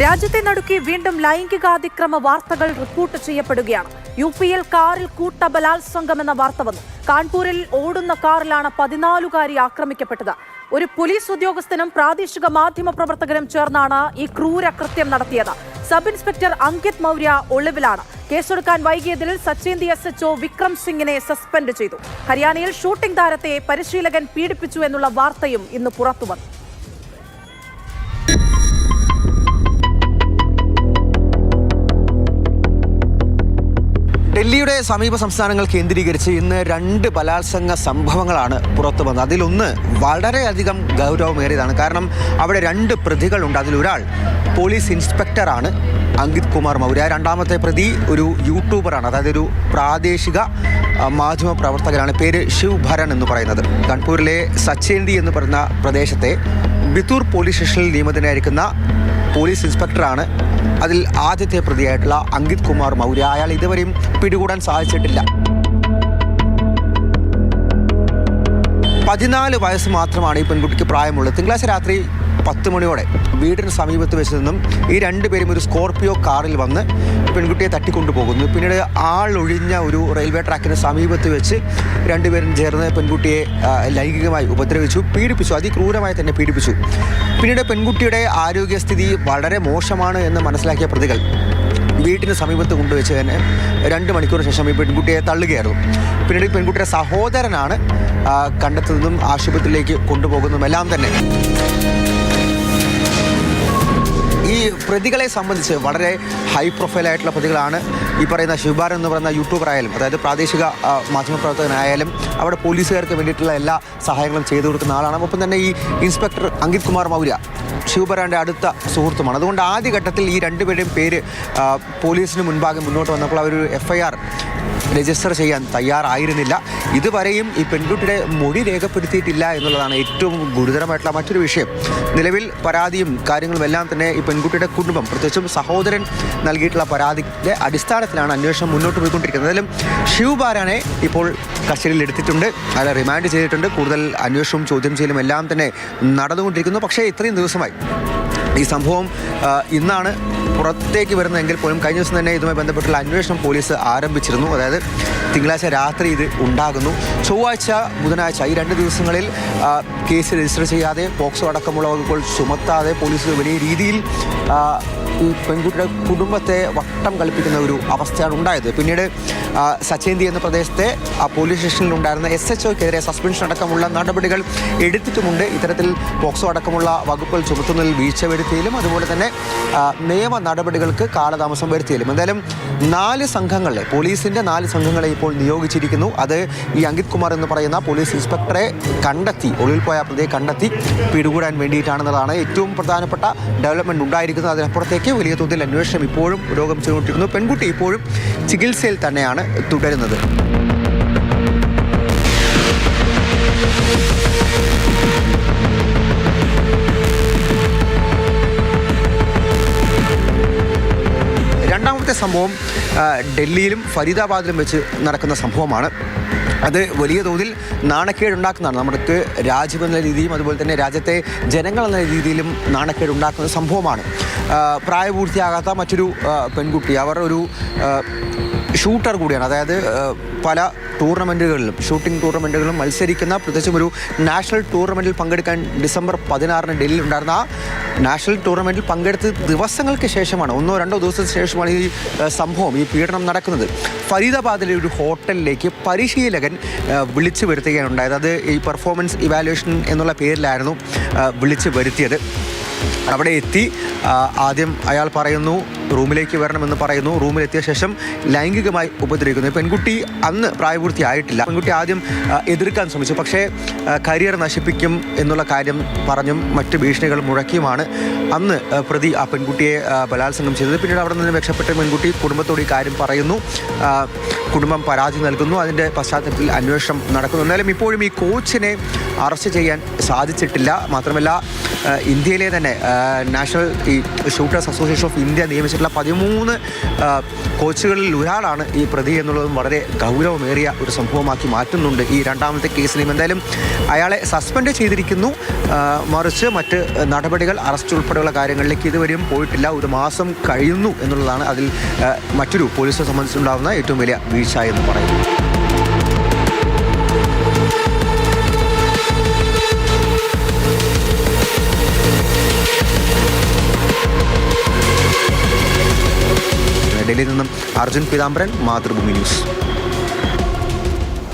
രാജ്യത്തെ നടുക്കി വീണ്ടും ലൈംഗികാതിക്രമ വാർത്തകൾ റിപ്പോർട്ട് ചെയ്യപ്പെടുകയാണ്. യുപിയിൽ കാറിൽ കൂട്ട ബലാത്സംഗം എന്ന വാർത്ത വന്നു. കാൺപൂരിൽ ഓടുന്ന കാറിലാണ് 14കാരി ആക്രമിക്കപ്പെട്ടത്. ഒരു പോലീസ് ഉദ്യോഗസ്ഥനും പ്രാദേശിക മാധ്യമ പ്രവർത്തകരും ചേർന്നാണ് ഈ ക്രൂരകൃത്യം നടത്തിയത്. സബ് ഇൻസ്പെക്ടർ അങ്കിത് മൗര്യ ഒളിവിലാണ്. കേസെടുക്കാൻ വൈകിയതിൽ സച്ചേന്തി SHO വിക്രം സിംഗിനെ സസ്പെൻഡ് ചെയ്തു. ഹരിയാനയിൽ ഷൂട്ടിംഗ് താരത്തെ പരിശീലകൻ പീഡിപ്പിച്ചു എന്നുള്ള വാർത്തയും ഇന്ന് പുറത്തുവന്നു. ഡൽഹിയുടെ സമീപ സംസ്ഥാനങ്ങൾ കേന്ദ്രീകരിച്ച് ഇന്ന് 2 ബലാത്സംഗ സംഭവങ്ങളാണ് പുറത്തു വന്നത്. അതിലൊന്ന് വളരെയധികം ഗൗരവമേറിയതാണ്. കാരണം അവിടെ 2 പ്രതികളുണ്ട്. അതിലൊരാൾ പോലീസ് ഇൻസ്പെക്ടറാണ് അങ്കിത് കുമാർ മൗര്യ. രണ്ടാമത്തെ പ്രതി ഒരു യൂട്യൂബറാണ്, അതായത് ഒരു പ്രാദേശിക മാധ്യമ പ്രവർത്തകനാണ്. പേര് ശിവ് ഭരൺ എന്ന് പറയുന്നത്. കാൺപൂരിലെ സച്ചേന്തി എന്ന് പറയുന്ന പ്രദേശത്തെ ബിത്തൂർ പോലീസ് സ്റ്റേഷനിൽ നിയമിതനായിരിക്കുന്ന പോലീസ് ഇൻസ്പെക്ടറാണ് അതിൽ ആദ്യത്തെ പ്രതിയായിട്ടുള്ള അങ്കിത് കുമാർ മൗര്യ. അയാൾ ഇതുവരെയും പിടികൂടാൻ സാധിച്ചിട്ടില്ല. 14 വയസ്സ് മാത്രമാണ് ഈ പെൺകുട്ടിക്ക് പ്രായമുള്ളത്. തിങ്കളാഴ്ച രാത്രി 10 മണിയോടെ വീടിന് സമീപത്ത് വെച്ച് നിന്നും ഈ 2 പേരും ഒരു സ്കോർപിയോ കാറിൽ വന്ന് പെൺകുട്ടിയെ തട്ടിക്കൊണ്ടുപോകുന്നു. പിന്നീട് ആളൊഴിഞ്ഞ ഒരു റെയിൽവേ ട്രാക്കിന് സമീപത്ത് വെച്ച് 2 പേരും ചേർന്ന് പെൺകുട്ടിയെ ലൈംഗികമായി ഉപദ്രവിച്ചു, പീഡിപ്പിച്ചു, അതിക്രൂരമായി തന്നെ പീഡിപ്പിച്ചു. പിന്നീട് പെൺകുട്ടിയുടെ ആരോഗ്യസ്ഥിതി വളരെ മോശമാണ് എന്ന് മനസ്സിലാക്കിയ പ്രതികൾ വീട്ടിന് സമീപത്ത് കൊണ്ടുവച്ച് തന്നെ 2 മണിക്കൂറിന് ശേഷം ഈ പെൺകുട്ടിയെ തള്ളുകയായിരുന്നു. പിന്നീട് പെൺകുട്ടിയുടെ സഹോദരനാണ് കണ്ടെത്തുന്നതും ആശുപത്രിയിലേക്ക് കൊണ്ടുപോകുന്നതും എല്ലാം തന്നെ. ഈ പ്രതികളെ സംബന്ധിച്ച് വളരെ ഹൈ പ്രൊഫൈലായിട്ടുള്ള പ്രതികളാണ്. ഈ പറയുന്ന ശിവഭാരൻ എന്ന് പറയുന്ന യൂട്യൂബർ ആയാലും, അതായത് പ്രാദേശിക മാധ്യമപ്രവർത്തകനായാലും അവിടെ പോലീസുകാർക്ക് വേണ്ടിയിട്ടുള്ള എല്ലാ സഹായങ്ങളും ചെയ്തു കൊടുക്കുന്ന ആളാണ്. ഒപ്പം തന്നെ ഈ ഇൻസ്പെക്ടർ അങ്കിത് കുമാർ മൗര്യ ശിവഭരൻ്റെ അടുത്ത സുഹൃത്തുമാണ്. അതുകൊണ്ട് ആദ്യഘട്ടത്തിൽ ഈ 2 പേരുടെയും പേര് പോലീസിന് മുൻപാകെ മുന്നോട്ട് വന്നപ്പോൾ അവർ FIR രജിസ്റ്റർ ചെയ്യാൻ തയ്യാറായിരുന്നില്ല. ഇതുവരെയും ഈ പെൺകുട്ടിയുടെ മൊഴി രേഖപ്പെടുത്തിയിട്ടില്ല എന്നുള്ളതാണ് ഏറ്റവും ഗുരുതരമായിട്ടുള്ള മറ്റൊരു വിഷയം. നിലവിൽ പരാതിയും കാര്യങ്ങളും എല്ലാം തന്നെ ഈ പെൺകുട്ടിയുടെ കുടുംബം, പ്രത്യേകിച്ചും സഹോദരൻ നൽകിയിട്ടുള്ള പരാതിയുടെ അടിസ്ഥാനത്തിലാണ് അന്വേഷണം മുന്നോട്ട് പോയിക്കൊണ്ടിരിക്കുന്നത്. എന്തായാലും ശിവഭാരനെ ഇപ്പോൾ കസ്റ്റഡിയിൽ എടുത്തിട്ടുണ്ട്, അയാളെ റിമാൻഡ് ചെയ്തിട്ടുണ്ട്. കൂടുതൽ അന്വേഷണവും ചോദ്യം ചെയ്യലും എല്ലാം തന്നെ നടന്നുകൊണ്ടിരിക്കുന്നു. പക്ഷേ ഇത്രയും ദിവസമായി ഈ സംഭവം ഇന്നാണ് പുറത്തേക്ക് വരുന്നതെങ്കിൽ പോലും കഴിഞ്ഞ ദിവസം തന്നെ ഇതുമായി ബന്ധപ്പെട്ടുള്ള അന്വേഷണം പോലീസ് ആരംഭിച്ചിരുന്നു. അതായത് തിങ്കളാഴ്ച രാത്രി ഇത് ഉണ്ടാകുന്നു. ചൊവ്വാഴ്ച, ബുധനാഴ്ച ഈ 2 ദിവസങ്ങളിൽ കേസ് രജിസ്റ്റർ ചെയ്യാതെ, പോക്സോ അടക്കമുള്ള വകുപ്പുകൾ ചുമത്താതെ പോലീസ് വലിയ രീതിയിൽ ഈ പെൺകുട്ടിയുടെ കുടുംബത്തെ വട്ടം കളിപ്പിക്കുന്ന ഒരു അവസ്ഥയാണ് ഉണ്ടായത്. പിന്നീട് സച്ചേന്തി എന്ന പ്രദേശത്തെ പോലീസ് സ്റ്റേഷനിലുണ്ടായിരുന്ന SHOക്കെതിരെ സസ്പെൻഷൻ അടക്കമുള്ള നടപടികൾ എടുത്തിട്ടുമുണ്ട്. ഇത്തരത്തിൽ പോക്സോ അടക്കമുള്ള വകുപ്പുകൾ ചുമത്തുന്നതിൽ വീഴ്ച വരുത്തിയാലും അതുപോലെ തന്നെ നിയമ നടപടികൾക്ക് കാലതാമസം വരുത്തിയാലും എന്തായാലും 4 സംഘങ്ങളെ, പോലീസിൻ്റെ 4 സംഘങ്ങളെ ഇപ്പോൾ നിയോഗിച്ചിരിക്കുന്നു. അത് ഈ അങ്കിത് കുമാർ എന്ന് പറയുന്ന പോലീസ് ഇൻസ്പെക്ടറെ കണ്ടെത്തി, ഒളിവിൽ പോയ പ്രതിയെ കണ്ടെത്തി പിടികൂടാൻ വേണ്ടിയിട്ടാണെന്നതാണ് ഏറ്റവും പ്രധാനപ്പെട്ട ഡെവലപ്മെൻറ്റ് ഉണ്ടായിരിക്കുന്നത്. അതിനപ്പുറത്തേക്ക് വലിയ തോതിൽ അന്വേഷണം ഇപ്പോഴും പുരോഗമിച്ചുകൊണ്ടിരിക്കുന്നു. പെൺകുട്ടി ഇപ്പോഴും ചികിത്സയിൽ തന്നെയാണ് തുടരുന്നത്. രണ്ടാമത്തെ സംഭവം ഡൽഹിയിലും ഫരീദാബാദിലും വെച്ച് നടക്കുന്ന സംഭവമാണ്. അത് വലിയ തോതിൽ നാണക്കേടുണ്ടാക്കുന്നതാണ്. നമുക്ക് രാജ്യമെന്ന രീതിയും അതുപോലെ തന്നെ രാജ്യത്തെ ജനങ്ങളെന്ന രീതിയിലും നാണക്കേടുണ്ടാക്കുന്ന സംഭവമാണ്. പ്രായപൂർത്തിയാകാത്ത മറ്റൊരു പെൺകുട്ടി, അവർ ഒരു ഷൂട്ടർ കൂടിയാണ്. അതായത് പല ടൂർണമെൻറ്റുകളിലും, ഷൂട്ടിംഗ് ടൂർണമെൻറ്റുകളിലും മത്സരിക്കുന്ന, പ്രത്യേകിച്ചും ഒരു നാഷണൽ ടൂർണമെൻറ്റിൽ പങ്കെടുക്കാൻ ഡിസംബർ 16 ഡൽഹിയിൽ ഉണ്ടായിരുന്ന ആ നാഷണൽ ടൂർണമെൻറ്റിൽ പങ്കെടുത്ത് ദിവസങ്ങൾക്ക് ശേഷമാണ്, 1-2 ദിവസത്തിന് ശേഷമാണ് ഈ സംഭവം, ഈ പീഡനം നടക്കുന്നത്. ഫരീദാബാദിലെ ഒരു ഹോട്ടലിലേക്ക് പരിശീലകൻ വിളിച്ചു വരുത്തുകയാണ് ഉണ്ടായത്. അത് ഈ പെർഫോമൻസ് ഇവാലുവേഷൻ എന്നുള്ള പേരിലായിരുന്നു വിളിച്ചു വരുത്തിയത്. അവിടെ എത്തി ആദ്യം അയാൾ പറയുന്നു റൂമിലേക്ക് വരണമെന്ന് പറയുന്നു. റൂമിലെത്തിയ ശേഷം ലൈംഗികമായി ഉപദ്രവിക്കുന്നു. പെൺകുട്ടി അന്ന് പ്രായപൂർത്തിയായിട്ടില്ല. പെൺകുട്ടി ആദ്യം എതിർക്കാൻ ശ്രമിച്ചു. പക്ഷേ കരിയർ നശിപ്പിക്കും എന്നുള്ള കാര്യം പറഞ്ഞും മറ്റ് ഭീഷണികൾ മുഴക്കിയുമാണ് അന്ന് പ്രതി ആ പെൺകുട്ടിയെ ബലാത്സംഗം ചെയ്തത്. പിന്നീട് അവിടെ നിന്ന് രക്ഷപ്പെട്ട പെൺകുട്ടി കുടുംബത്തോട് ഈ കാര്യം പറയുന്നു. കുടുംബം പരാതി നൽകുന്നു. അതിൻ്റെ പശ്ചാത്തലത്തിൽ അന്വേഷണം നടക്കുന്നു. എന്നാലും ഇപ്പോഴും ഈ കോച്ചിനെ അറസ്റ്റ് ചെയ്യാൻ സാധിച്ചിട്ടില്ല. മാത്രമല്ല ഇന്ത്യയിലെ തന്നെ നാഷണൽ ഈ ഷൂട്ടേഴ്സ് അസോസിയേഷൻ ഓഫ് ഇന്ത്യ നിയമിച്ച സംബന്ധിച്ചിട്ടുള്ള 13 കോച്ചുകളിൽ ഒരാളാണ് ഈ പ്രതി എന്നുള്ളതും വളരെ ഗൗരവമേറിയ ഒരു സംഭവമാക്കി മാറ്റുന്നുണ്ട് ഈ രണ്ടാമത്തെ കേസിനെയും. എന്തായാലും അയാളെ സസ്പെൻഡ് ചെയ്തിരിക്കുന്നു. മറിച്ച് മറ്റ് നടപടികൾ, അറസ്റ്റ് ഉൾപ്പെടെയുള്ള കാര്യങ്ങളിലേക്ക് ഇതുവരെയും പോയിട്ടില്ല. ഒരു മാസം കഴിയുന്നു എന്നുള്ളതാണ് അതിൽ മറ്റൊരു പോലീസിനെ സംബന്ധിച്ചുണ്ടാകുന്ന ഏറ്റവും വലിയ വീഴ്ച എന്ന് പറയുന്നത്. ഡൽഹിയിൽ നിന്നും അർജുൻ പീതാംബരൻ, മാതൃഭൂമി ന്യൂസ്.